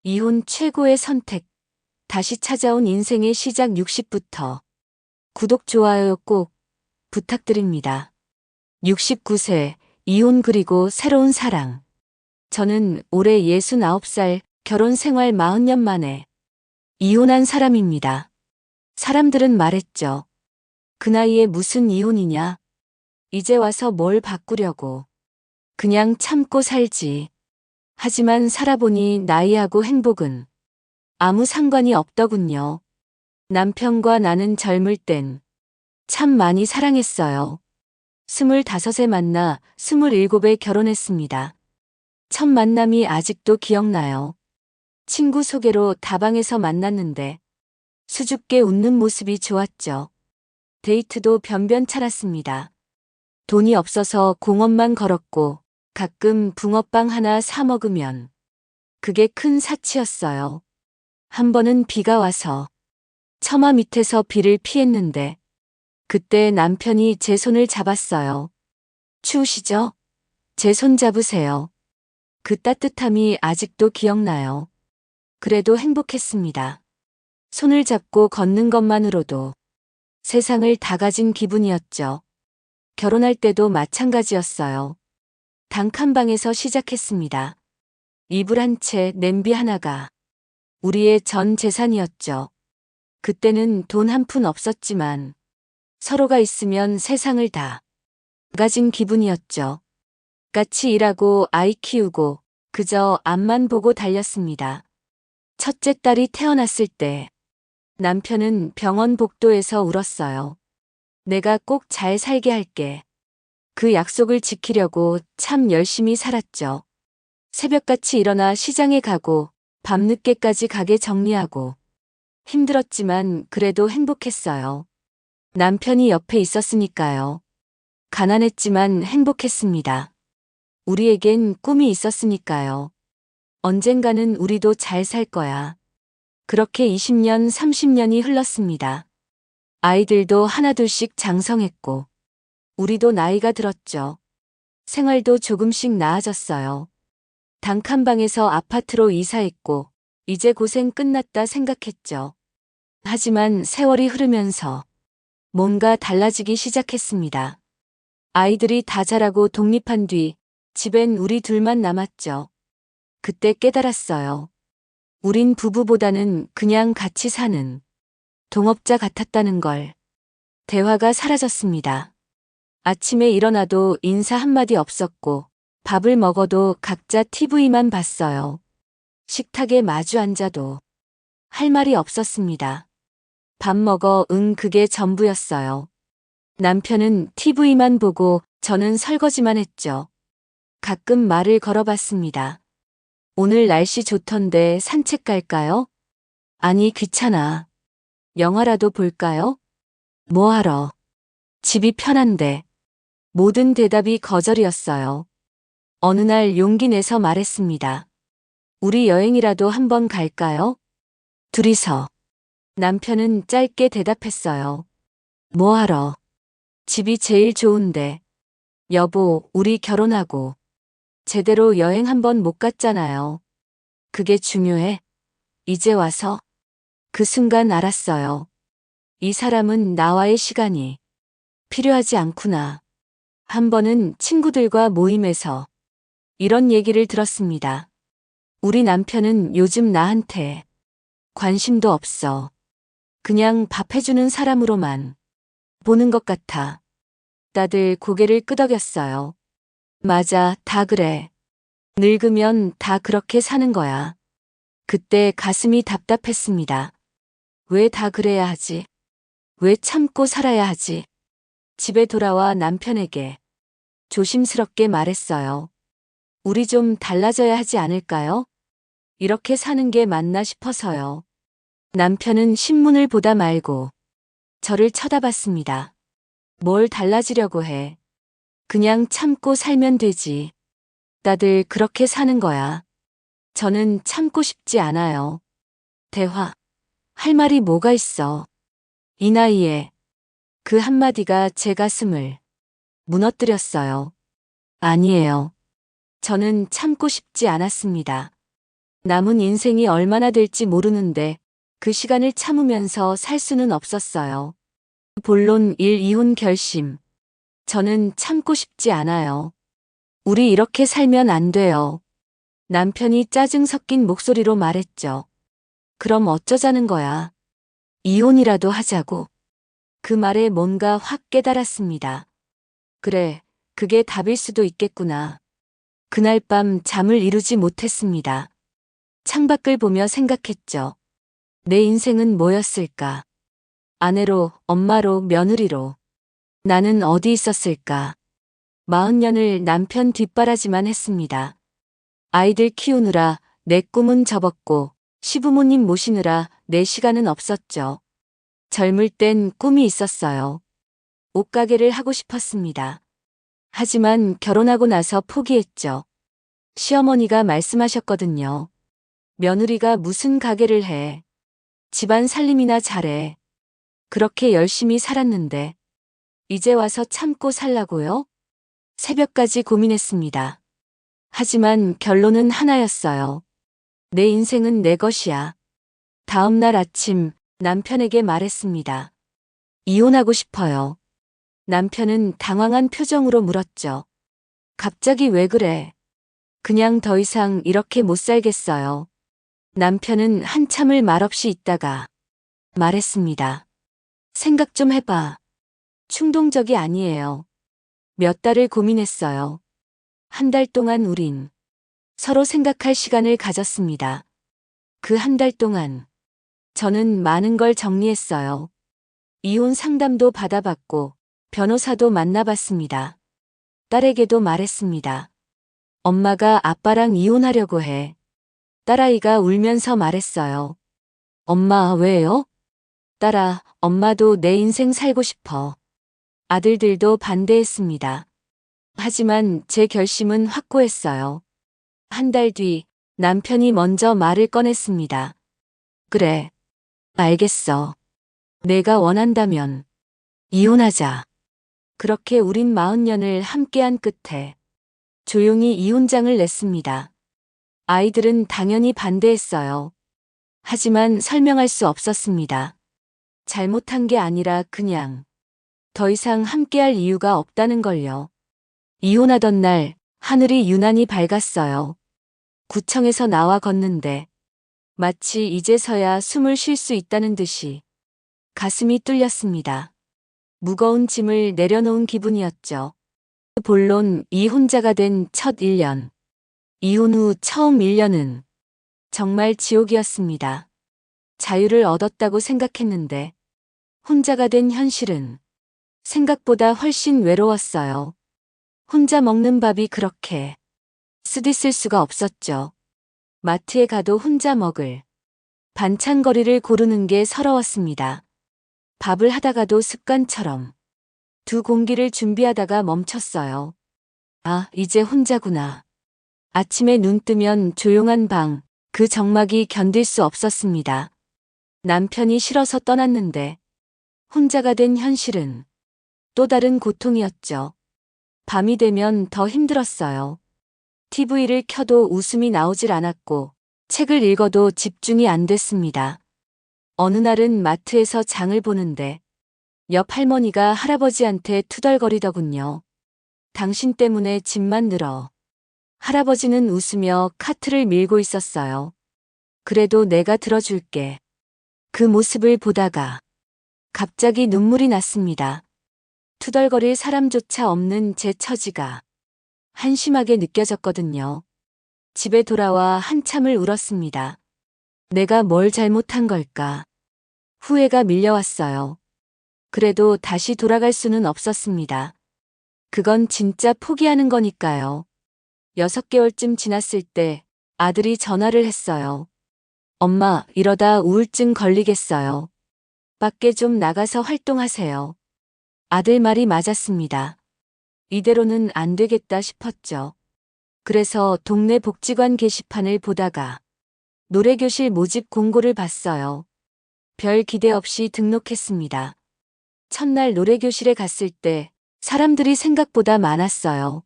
이혼 최고의 선택. 다시 찾아온 인생의 시작 60부터. 구독, 좋아요 꼭 부탁드립니다. 69세, 이혼 그리고 새로운 사랑. 저는 올해 69살, 결혼 생활 40년 만에 이혼한 사람입니다. 사람들은 말했죠. 그 나이에 무슨 이혼이냐? 이제 와서 뭘 바꾸려고. 그냥 참고 살지. 하지만 살아보니 나이하고 행복은 아무 상관이 없더군요. 남편과 나는 젊을 땐 참 많이 사랑했어요. 25에 만나 27에 결혼했습니다. 첫 만남이 아직도 기억나요. 친구 소개로 다방에서 만났는데 수줍게 웃는 모습이 좋았죠. 데이트도 변변찮았습니다. 돈이 없어서 공원만 걸었고 가끔 붕어빵 하나 사 먹으면 그게 큰 사치였어요. 한 번은 비가 와서 처마 밑에서 비를 피했는데 그때 남편이 제 손을 잡았어요. 추우시죠? 제 손 잡으세요. 그 따뜻함이 아직도 기억나요. 그래도 행복했습니다. 손을 잡고 걷는 것만으로도 세상을 다 가진 기분이었죠. 결혼할 때도 마찬가지였어요. 단칸방에서 시작했습니다. 이불 한 채, 냄비 하나가 우리의 전 재산이었죠. 그때는 돈 한 푼 없었지만 서로가 있으면 세상을 다 가진 기분이었죠. 같이 일하고 아이 키우고 그저 앞만 보고 달렸습니다. 첫째 딸이 태어났을 때 남편은 병원 복도에서 울었어요. 내가 꼭 잘 살게 할게. 그 약속을 지키려고 참 열심히 살았죠. 새벽같이 일어나 시장에 가고 밤늦게까지 가게 정리하고 힘들었지만 그래도 행복했어요. 남편이 옆에 있었으니까요. 가난했지만 행복했습니다. 우리에겐 꿈이 있었으니까요. 언젠가는 우리도 잘 살 거야. 그렇게 20년, 30년이 흘렀습니다. 아이들도 하나둘씩 장성했고 우리도 나이가 들었죠. 생활도 조금씩 나아졌어요. 단칸방에서 아파트로 이사했고 이제 고생 끝났다 생각했죠. 하지만 세월이 흐르면서 뭔가 달라지기 시작했습니다. 아이들이 다 자라고 독립한 뒤 집엔 우리 둘만 남았죠. 그때 깨달았어요. 우린 부부보다는 그냥 같이 사는 동업자 같았다는 걸. 대화가 사라졌습니다. 아침에 일어나도 인사 한마디 없었고 밥을 먹어도 각자 TV만 봤어요. 식탁에 마주 앉아도 할 말이 없었습니다. 밥 먹어, 그게 전부였어요. 남편은 TV만 보고 저는 설거지만 했죠. 가끔 말을 걸어봤습니다. 오늘 날씨 좋던데 산책 갈까요? 아니, 귀찮아. 영화라도 볼까요? 뭐하러? 집이 편한데. 모든 대답이 거절이었어요. 어느 날 용기 내서 말했습니다. 우리 여행이라도 한번 갈까요? 둘이서. 남편은 짧게 대답했어요. 뭐하러? 집이 제일 좋은데. 여보, 우리 결혼하고 제대로 여행 한번 못 갔잖아요. 그게 중요해? 이제 와서? 그 순간 알았어요. 이 사람은 나와의 시간이 필요하지 않구나. 한 번은 친구들과 모임에서 이런 얘기를 들었습니다. 우리 남편은 요즘 나한테 관심도 없어. 그냥 밥 해주는 사람으로만 보는 것 같아. 다들 고개를 끄덕였어요. 맞아, 다 그래. 늙으면 다 그렇게 사는 거야. 그때 가슴이 답답했습니다. 왜 다 그래야 하지? 왜 참고 살아야 하지? 집에 돌아와 남편에게 조심스럽게 말했어요. 우리 좀 달라져야 하지 않을까요? 이렇게 사는 게 맞나 싶어서요. 남편은 신문을 보다 말고 저를 쳐다봤습니다. 뭘 달라지려고 해. 그냥 참고 살면 되지. 다들 그렇게 사는 거야. 저는 참고 싶지 않아요. 대화. 할 말이 뭐가 있어. 이 나이에. 그 한마디가 제 가슴을 무너뜨렸어요. 아니에요. 저는 참고 싶지 않았습니다. 남은 인생이 얼마나 될지 모르는데 그 시간을 참으면서 살 수는 없었어요. 본론 1 이혼 결심. 저는 참고 싶지 않아요. 우리 이렇게 살면 안 돼요. 남편이 짜증 섞인 목소리로 말했죠. 그럼 어쩌자는 거야. 이혼이라도 하자고. 그 말에 뭔가 확 깨달았습니다. 그래, 그게 답일 수도 있겠구나. 그날 밤 잠을 이루지 못했습니다. 창밖을 보며 생각했죠. 내 인생은 뭐였을까? 아내로, 엄마로, 며느리로. 나는 어디 있었을까? 40년을 남편 뒷바라지만 했습니다. 아이들 키우느라 내 꿈은 접었고 시부모님 모시느라 내 시간은 없었죠. 젊을 땐 꿈이 있었어요. 옷가게를 하고 싶었습니다. 하지만 결혼하고 나서 포기했죠. 시어머니가 말씀하셨거든요. 며느리가 무슨 가게를 해. 집안 살림이나 잘해. 그렇게 열심히 살았는데 이제 와서 참고 살라고요? 새벽까지 고민했습니다. 하지만 결론은 하나였어요. 내 인생은 내 것이야. 다음 날 아침 남편에게 말했습니다. 이혼하고 싶어요. 남편은 당황한 표정으로 물었죠. 갑자기 왜 그래? 그냥 더 이상 이렇게 못 살겠어요. 남편은 한참을 말없이 있다가 말했습니다. 생각 좀 해봐. 충동적이 아니에요. 몇 달을 고민했어요. 한 달 동안 우린 서로 생각할 시간을 가졌습니다. 그 한 달 동안 저는 많은 걸 정리했어요. 이혼 상담도 받아봤고 변호사도 만나봤습니다. 딸에게도 말했습니다. 엄마가 아빠랑 이혼하려고 해. 딸아이가 울면서 말했어요. 엄마, 왜요? 딸아, 엄마도 내 인생 살고 싶어. 아들들도 반대했습니다. 하지만 제 결심은 확고했어요. 한 달 뒤 남편이 먼저 말을 꺼냈습니다. 그래, 알겠어. 내가 원한다면 이혼하자. 그렇게 우린 40년을 함께한 끝에 조용히 이혼장을 냈습니다. 아이들은 당연히 반대했어요. 하지만 설명할 수 없었습니다. 잘못한 게 아니라 그냥 더 이상 함께할 이유가 없다는 걸요. 이혼하던 날 하늘이 유난히 밝았어요. 구청에서 나와 걷는데 마치 이제서야 숨을 쉴 수 있다는 듯이 가슴이 뚫렸습니다. 무거운 짐을 내려놓은 기분이었죠. 본론 이혼자가 된 첫 1년. 이혼 후 처음 1년은 정말 지옥이었습니다. 자유를 얻었다고 생각했는데 혼자가 된 현실은 생각보다 훨씬 외로웠어요. 혼자 먹는 밥이 그렇게 쓰디쓸 수가 없었죠. 마트에 가도 혼자 먹을 반찬거리를 고르는 게 서러웠습니다. 밥을 하다가도 습관처럼 두 공기를 준비하다가 멈췄어요. 아, 이제 혼자구나. 아침에 눈 뜨면 조용한 방, 그 적막이 견딜 수 없었습니다. 남편이 싫어서 떠났는데 혼자가 된 현실은 또 다른 고통이었죠. 밤이 되면 더 힘들었어요. TV를 켜도 웃음이 나오질 않았고 책을 읽어도 집중이 안 됐습니다. 어느 날은 마트에서 장을 보는데 옆 할머니가 할아버지한테 투덜거리더군요. 당신 때문에 짐만 늘어. 할아버지는 웃으며 카트를 밀고 있었어요. 그래도 내가 들어줄게. 그 모습을 보다가 갑자기 눈물이 났습니다. 투덜거릴 사람조차 없는 제 처지가 한심하게 느껴졌거든요. 집에 돌아와 한참을 울었습니다. 내가 뭘 잘못한 걸까? 후회가 밀려왔어요. 그래도 다시 돌아갈 수는 없었습니다. 그건 진짜 포기하는 거니까요. 6개월쯤 지났을 때 아들이 전화를 했어요. 엄마, 이러다 우울증 걸리겠어요. 밖에 좀 나가서 활동하세요. 아들 말이 맞았습니다. 이대로는 안 되겠다 싶었죠. 그래서 동네 복지관 게시판을 보다가 노래교실 모집 공고를 봤어요. 별 기대 없이 등록했습니다. 첫날 노래교실에 갔을 때 사람들이 생각보다 많았어요.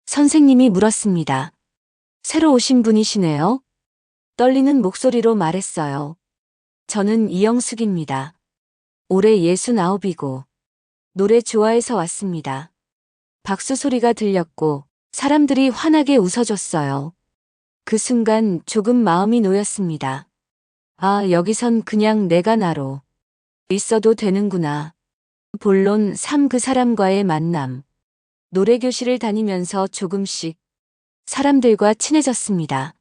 선생님이 물었습니다. 새로 오신 분이시네요? 떨리는 목소리로 말했어요. 저는 이영숙입니다. 올해 69이고 노래 좋아해서 왔습니다. 박수 소리가 들렸고 사람들이 환하게 웃어줬어요. 그 순간 조금 마음이 놓였습니다. 아, 여기선 그냥 내가 나로 있어도 되는구나. 본론 3 그 사람과의 만남. 노래교실을 다니면서 조금씩 사람들과 친해졌습니다.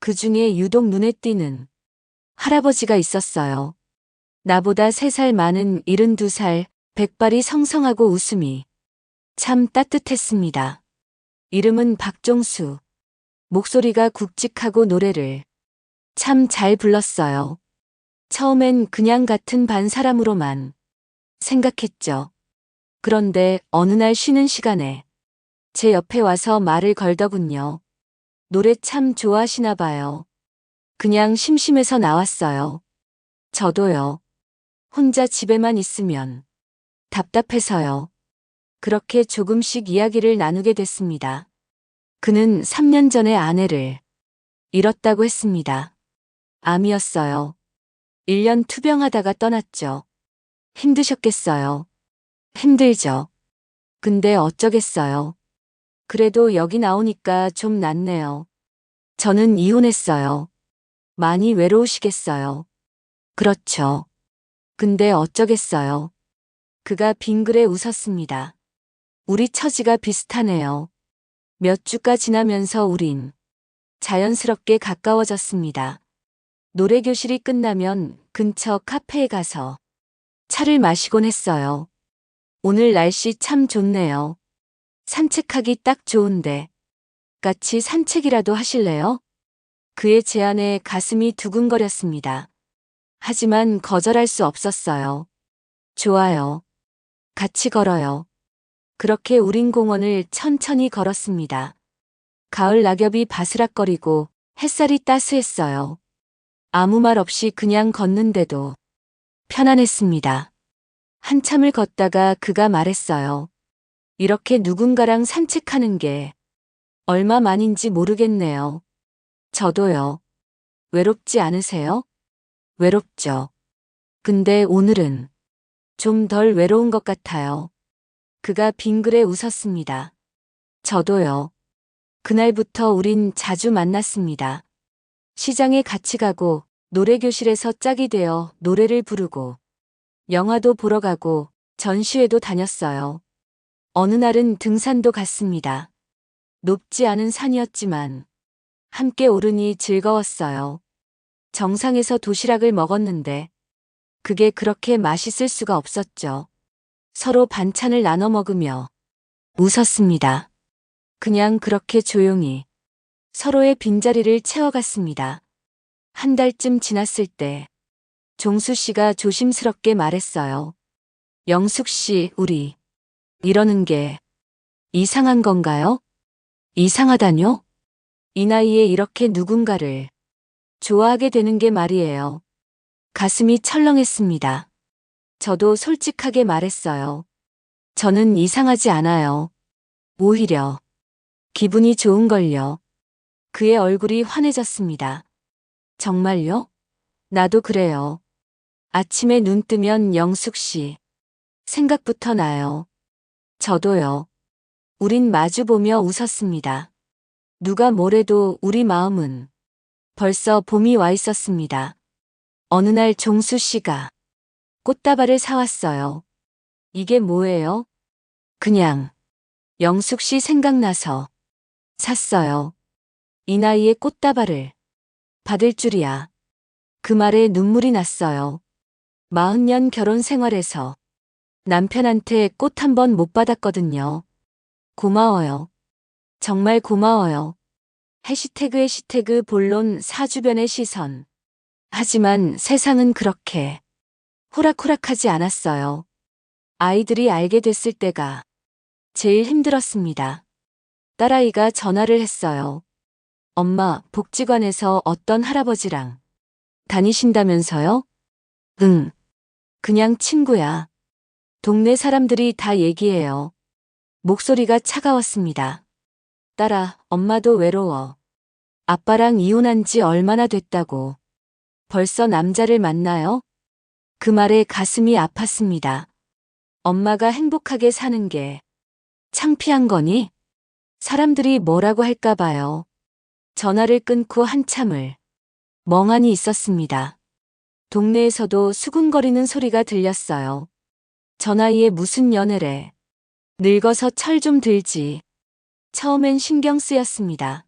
그 중에 유독 눈에 띄는 할아버지가 있었어요. 나보다 3살 많은 72살, 백발이 성성하고 웃음이 참 따뜻했습니다. 이름은 박종수. 목소리가 굵직하고 노래를 참 잘 불렀어요. 처음엔 그냥 같은 반 사람으로만 생각했죠. 그런데 어느 날 쉬는 시간에 제 옆에 와서 말을 걸더군요. 노래 참 좋아하시나 봐요. 그냥 심심해서 나왔어요. 저도요. 혼자 집에만 있으면 답답해서요. 그렇게 조금씩 이야기를 나누게 됐습니다. 그는 3년 전에 아내를 잃었다고 했습니다. 암이었어요. 1년 투병하다가 떠났죠. 힘드셨겠어요. 힘들죠. 근데 어쩌겠어요. 그래도 여기 나오니까 좀 낫네요. 저는 이혼했어요. 많이 외로우시겠어요. 그렇죠. 근데 어쩌겠어요. 그가 빙그레 웃었습니다. 우리 처지가 비슷하네요. 몇 주가 지나면서 우린 자연스럽게 가까워졌습니다. 노래교실이 끝나면 근처 카페에 가서 차를 마시곤 했어요. 오늘 날씨 참 좋네요. 산책하기 딱 좋은데 같이 산책이라도 하실래요? 그의 제안에 가슴이 두근거렸습니다. 하지만 거절할 수 없었어요. 좋아요. 같이 걸어요. 그렇게 우린 공원을 천천히 걸었습니다. 가을 낙엽이 바스락거리고 햇살이 따스했어요. 아무 말 없이 그냥 걷는데도 편안했습니다. 한참을 걷다가 그가 말했어요. 이렇게 누군가랑 산책하는 게 얼마만인지 모르겠네요. 저도요. 외롭지 않으세요? 외롭죠. 근데 오늘은 좀 덜 외로운 것 같아요. 그가 빙그레 웃었습니다. 저도요. 그날부터 우린 자주 만났습니다. 시장에 같이 가고 노래교실에서 짝이 되어 노래를 부르고 영화도 보러 가고 전시회도 다녔어요. 어느 날은 등산도 갔습니다. 높지 않은 산이었지만 함께 오르니 즐거웠어요. 정상에서 도시락을 먹었는데 그게 그렇게 맛있을 수가 없었죠. 서로 반찬을 나눠 먹으며 웃었습니다. 그냥 그렇게 조용히 서로의 빈자리를 채워갔습니다. 한 달쯤 지났을 때 종수 씨가 조심스럽게 말했어요. 영숙 씨, 우리 이러는 게 이상한 건가요? 이상하다뇨? 이 나이에 이렇게 누군가를 좋아하게 되는 게 말이에요. 가슴이 철렁했습니다. 저도 솔직하게 말했어요. 저는 이상하지 않아요. 오히려 기분이 좋은걸요. 그의 얼굴이 환해졌습니다. 정말요? 나도 그래요. 아침에 눈 뜨면 영숙 씨 생각부터 나요. 저도요. 우린 마주보며 웃었습니다. 누가 뭐래도 우리 마음은 벌써 봄이 와 있었습니다. 어느 날 종수 씨가 꽃다발을 사왔어요. 이게 뭐예요? 그냥 영숙 씨 생각나서 샀어요. 이 나이에 꽃다발을 받을 줄이야. 그 말에 눈물이 났어요. 40년 결혼 생활에서 남편한테 꽃 한 번 못 받았거든요. 고마워요. 정말 고마워요. 해시태그 본론 사주변의 시선. 하지만 세상은 그렇게 호락호락하지 않았어요. 아이들이 알게 됐을 때가 제일 힘들었습니다. 딸아이가 전화를 했어요. 엄마, 복지관에서 어떤 할아버지랑 다니신다면서요? 응. 그냥 친구야. 동네 사람들이 다 얘기해요. 목소리가 차가웠습니다. 딸아, 엄마도 외로워. 아빠랑 이혼한 지 얼마나 됐다고. 벌써 남자를 만나요? 그 말에 가슴이 아팠습니다. 엄마가 행복하게 사는 게 창피한 거니? 사람들이 뭐라고 할까 봐요. 전화를 끊고 한참을 멍하니 있었습니다. 동네에서도 수군거리는 소리가 들렸어요. 저 나이에 무슨 연애래. 늙어서 철 좀 들지. 처음엔 신경 쓰였습니다.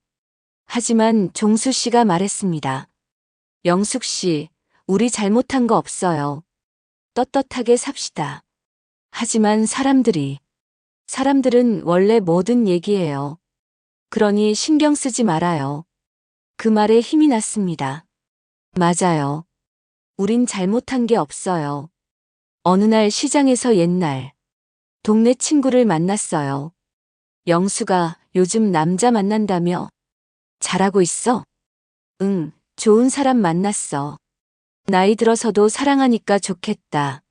하지만 종수 씨가 말했습니다. 영숙 씨, 우리 잘못한 거 없어요. 떳떳하게 삽시다. 하지만 사람들은 원래 뭐든 얘기해요. 그러니 신경 쓰지 말아요. 그 말에 힘이 났습니다. 맞아요. 우린 잘못한 게 없어요. 어느 날 시장에서 옛날 동네 친구를 만났어요. 영수가 요즘 남자 만난다며? 잘하고 있어? 응, 좋은 사람 만났어. 나이 들어서도 사랑하니까 좋겠다.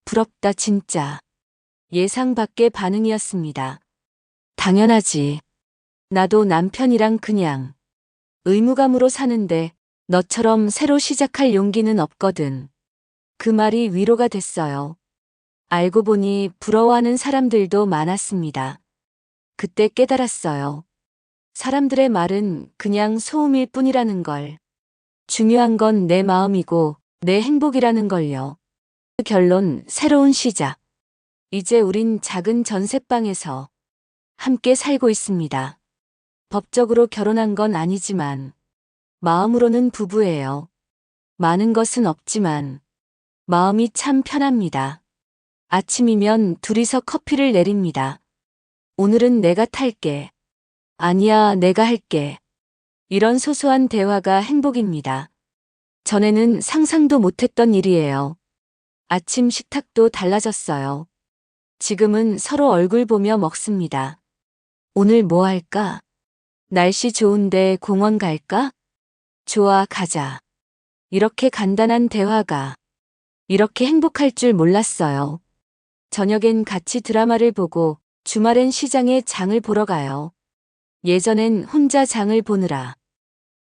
부럽다 진짜. 예상 밖의 반응이었습니다. 당연하지. 나도 남편이랑 그냥 의무감으로 사는데 너처럼 새로 시작할 용기는 없거든. 그 말이 위로가 됐어요. 알고 보니 부러워하는 사람들도 많았습니다. 그때 깨달았어요. 사람들의 말은 그냥 소음일 뿐이라는 걸. 중요한 건 내 마음이고 내 행복이라는 걸요. 결론, 새로운 시작. 이제 우린 작은 전셋방에서 함께 살고 있습니다. 법적으로 결혼한 건 아니지만 마음으로는 부부예요. 많은 것은 없지만 마음이 참 편합니다. 아침이면 둘이서 커피를 내립니다. 오늘은 내가 탈게. 아니야, 내가 할게. 이런 소소한 대화가 행복입니다. 전에는 상상도 못했던 일이에요. 아침 식탁도 달라졌어요. 지금은 서로 얼굴 보며 먹습니다. 오늘 뭐 할까? 날씨 좋은데 공원 갈까? 좋아, 가자. 이렇게 간단한 대화가 이렇게 행복할 줄 몰랐어요. 저녁엔 같이 드라마를 보고 주말엔 시장에 장을 보러 가요. 예전엔 혼자 장을 보느라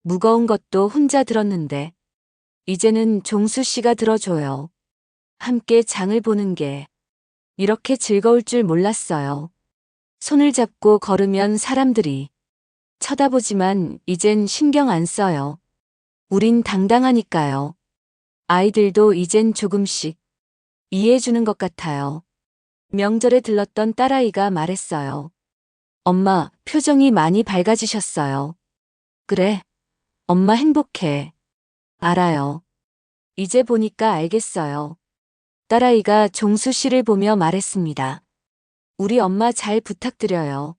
무거운 것도 혼자 들었는데 이제는 종수 씨가 들어줘요. 함께 장을 보는 게 이렇게 즐거울 줄 몰랐어요. 손을 잡고 걸으면 사람들이 쳐다보지만 이젠 신경 안 써요. 우린 당당하니까요. 아이들도 이젠 조금씩 이해해주는 것 같아요. 명절에 들렀던 딸아이가 말했어요. 엄마, 표정이 많이 밝아지셨어요. 그래, 엄마 행복해. 알아요. 이제 보니까 알겠어요. 딸아이가 종수 씨를 보며 말했습니다. 우리 엄마 잘 부탁드려요.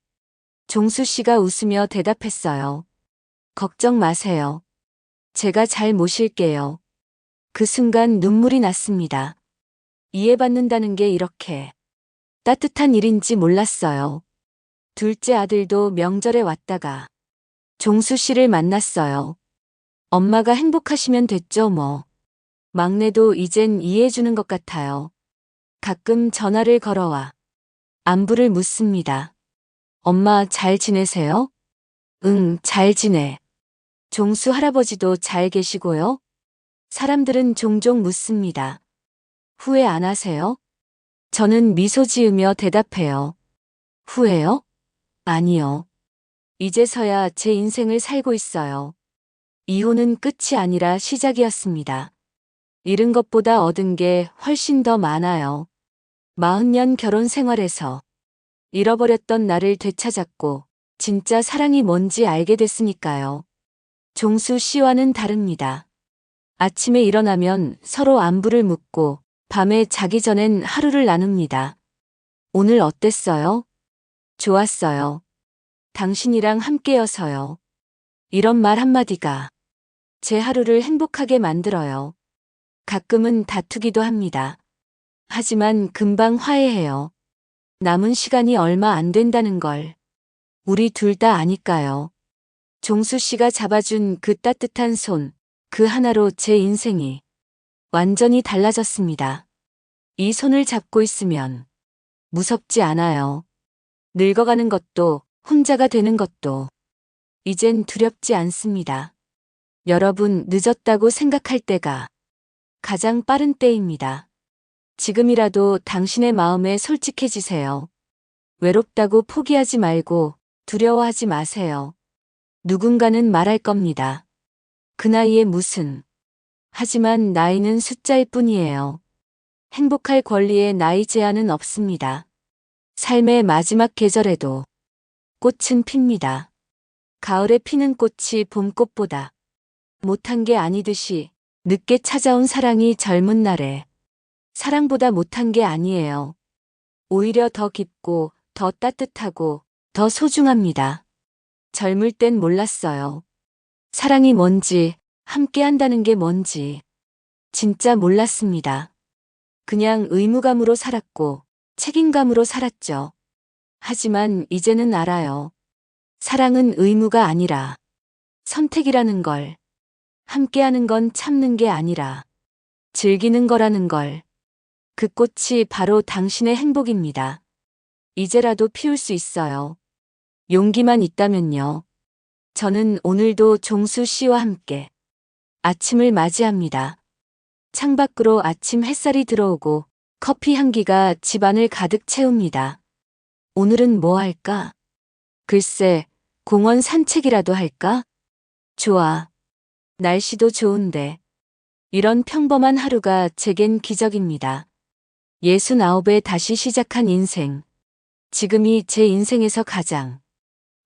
종수 씨가 웃으며 대답했어요. 걱정 마세요. 제가 잘 모실게요. 그 순간 눈물이 났습니다. 이해받는다는 게 이렇게 따뜻한 일인지 몰랐어요. 둘째 아들도 명절에 왔다가 종수 씨를 만났어요. 엄마가 행복하시면 됐죠 뭐. 막내도 이젠 이해해주는 것 같아요. 가끔 전화를 걸어와 안부를 묻습니다. 엄마 잘 지내세요? 응, 잘 지내. 종수 할아버지도 잘 계시고요? 사람들은 종종 묻습니다. 후회 안 하세요? 저는 미소 지으며 대답해요. 후회요? 아니요. 이제서야 제 인생을 살고 있어요. 이혼은 끝이 아니라 시작이었습니다. 잃은 것보다 얻은 게 훨씬 더 많아요. 40년 결혼 생활에서 잃어버렸던 나를 되찾았고 진짜 사랑이 뭔지 알게 됐으니까요. 종수 씨와는 다릅니다. 아침에 일어나면 서로 안부를 묻고 밤에 자기 전엔 하루를 나눕니다. 오늘 어땠어요? 좋았어요. 당신이랑 함께여서요. 이런 말 한마디가 제 하루를 행복하게 만들어요. 가끔은 다투기도 합니다. 하지만 금방 화해해요. 남은 시간이 얼마 안 된다는 걸 우리 둘 다 아니까요. 종수 씨가 잡아준 그 따뜻한 손, 그 하나로 제 인생이 완전히 달라졌습니다. 이 손을 잡고 있으면 무섭지 않아요. 늙어가는 것도, 혼자가 되는 것도. 이젠 두렵지 않습니다. 여러분, 늦었다고 생각할 때가 가장 빠른 때입니다. 지금이라도 당신의 마음에 솔직해지세요. 외롭다고 포기하지 말고 두려워하지 마세요. 누군가는 말할 겁니다. 그 나이에 무슨. 하지만 나이는 숫자일 뿐이에요. 행복할 권리에 나이 제한은 없습니다. 삶의 마지막 계절에도 꽃은 핍니다. 가을에 피는 꽃이 봄꽃보다 못한 게 아니듯이 늦게 찾아온 사랑이 젊은 날에 사랑보다 못한 게 아니에요. 오히려 더 깊고 더 따뜻하고 더 소중합니다. 젊을 땐 몰랐어요. 사랑이 뭔지, 함께 한다는 게 뭔지. 진짜 몰랐습니다. 그냥 의무감으로 살았고 책임감으로 살았죠. 하지만 이제는 알아요. 사랑은 의무가 아니라 선택이라는 걸. 함께하는 건 참는 게 아니라 즐기는 거라는 걸. 그 꽃이 바로 당신의 행복입니다. 이제라도 피울 수 있어요. 용기만 있다면요. 저는 오늘도 종수 씨와 함께 아침을 맞이합니다. 창밖으로 아침 햇살이 들어오고 커피 향기가 집안을 가득 채웁니다. 오늘은 뭐 할까? 글쎄, 공원 산책이라도 할까? 좋아. 날씨도 좋은데. 이런 평범한 하루가 제겐 기적입니다. 69에 다시 시작한 인생. 지금이 제 인생에서 가장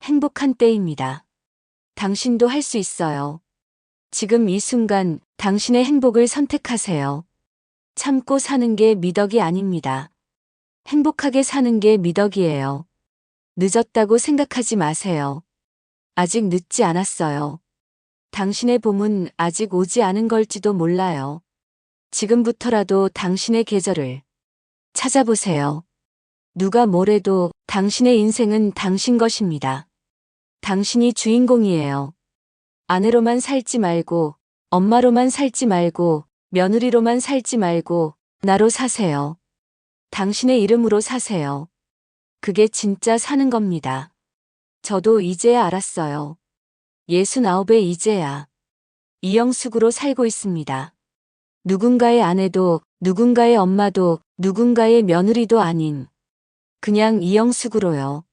행복한 때입니다. 당신도 할 수 있어요. 지금 이 순간 당신의 행복을 선택하세요. 참고 사는 게 미덕이 아닙니다. 행복하게 사는 게 미덕이에요. 늦었다고 생각하지 마세요. 아직 늦지 않았어요. 당신의 봄은 아직 오지 않은 걸지도 몰라요. 지금부터라도 당신의 계절을 찾아보세요. 누가 뭐래도 당신의 인생은 당신 것입니다. 당신이 주인공이에요. 아내로만 살지 말고, 엄마로만 살지 말고, 며느리로만 살지 말고, 나로 사세요. 당신의 이름으로 사세요. 그게 진짜 사는 겁니다. 저도 이제야 알았어요. 69에 이제야 이영숙으로 살고 있습니다. 누군가의 아내도, 누군가의 엄마도, 누군가의 며느리도 아닌 그냥 이영숙으로요.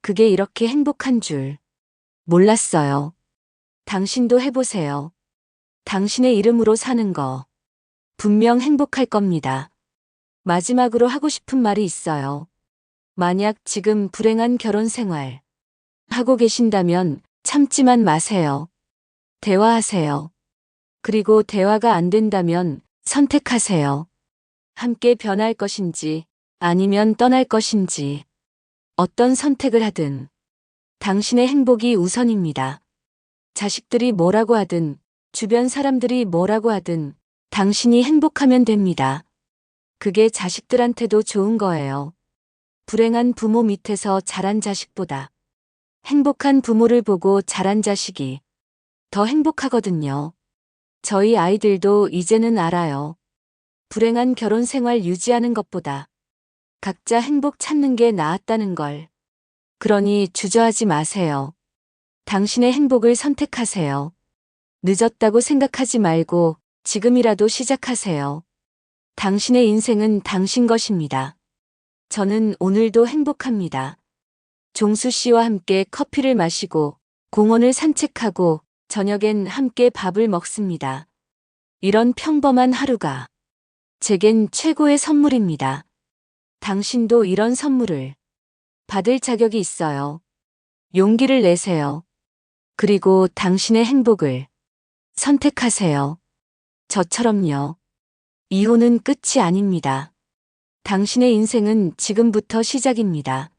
그게 이렇게 행복한 줄 몰랐어요. 당신도 해보세요. 당신의 이름으로 사는 거 분명 행복할 겁니다. 마지막으로 하고 싶은 말이 있어요. 만약 지금 불행한 결혼 생활 하고 계신다면 참지만 마세요. 대화하세요. 그리고 대화가 안 된다면 선택하세요. 함께 변할 것인지 아니면 떠날 것인지. 어떤 선택을 하든 당신의 행복이 우선입니다. 자식들이 뭐라고 하든 주변 사람들이 뭐라고 하든 당신이 행복하면 됩니다. 그게 자식들한테도 좋은 거예요. 불행한 부모 밑에서 자란 자식보다 행복한 부모를 보고 자란 자식이 더 행복하거든요. 저희 아이들도 이제는 알아요. 불행한 결혼 생활 유지하는 것보다 각자 행복 찾는 게 나았다는 걸. 그러니 주저하지 마세요. 당신의 행복을 선택하세요. 늦었다고 생각하지 말고 지금이라도 시작하세요. 당신의 인생은 당신 것입니다. 저는 오늘도 행복합니다. 종수 씨와 함께 커피를 마시고 공원을 산책하고 저녁엔 함께 밥을 먹습니다. 이런 평범한 하루가 제겐 최고의 선물입니다. 당신도 이런 선물을 받을 자격이 있어요. 용기를 내세요. 그리고 당신의 행복을 선택하세요. 저처럼요. 이혼은 끝이 아닙니다. 당신의 인생은 지금부터 시작입니다.